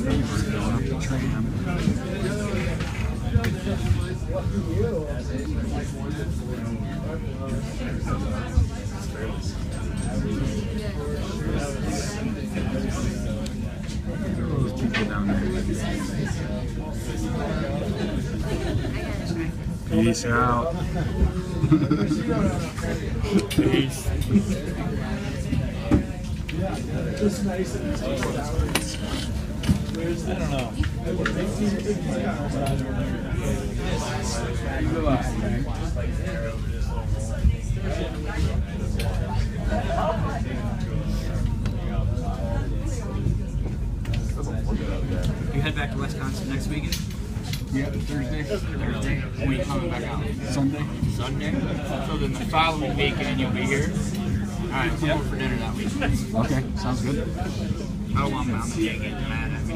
Snowbird going up the Tram. There are those people down there. Peace out. Peace. I don't know. You head back to Wisconsin next weekend? Yeah, Thursday. Thursday? When are you coming back out? Sunday. Sunday? So then the following weekend you'll be here? Alright, come over for dinner that week. Okay, sounds good. I don't want Mom to get mad at me.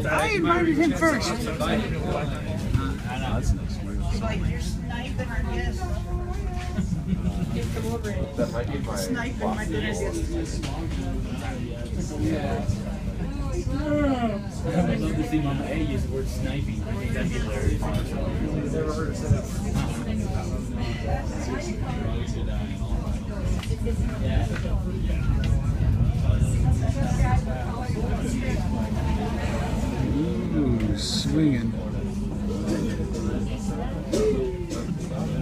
I invited him first. I know. That's nice. Like you're sniping our guests. That might be my Sniping my dinner guests. I would love to see Mama A use the word sniping. I think that'd be hilarious. never heard of Ooh, swinging.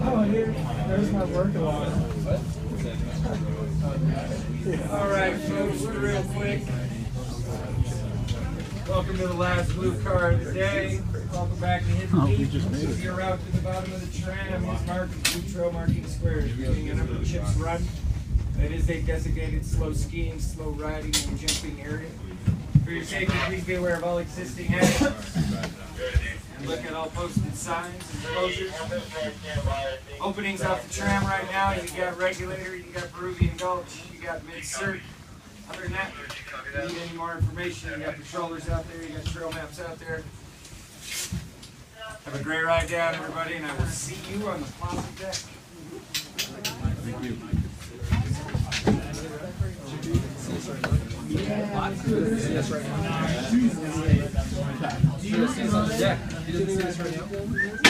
Oh, here, there's my work log. All right, folks, real quick. Welcome to the last blue car of the day. Welcome back to Hidden Oh, we Peak. just made it. Your route to the bottom of the Tram is marked with blue trail marking squares, giving a number of chips run. It is a designated slow skiing, slow riding, and jumping area. For your safety, please be aware of all existing hazards. And look at all posted signs and closures. Openings off the Tram right now, you got Regulator, you got Peruvian Gulch, you got Mid-Cert. Other than that, if you need any more information, you got patrollers out there, you got trail maps out there. Have a great ride down, everybody, and I will see you on the plaza deck. Thank you. Do you see this on the deck? You didn't see this right now?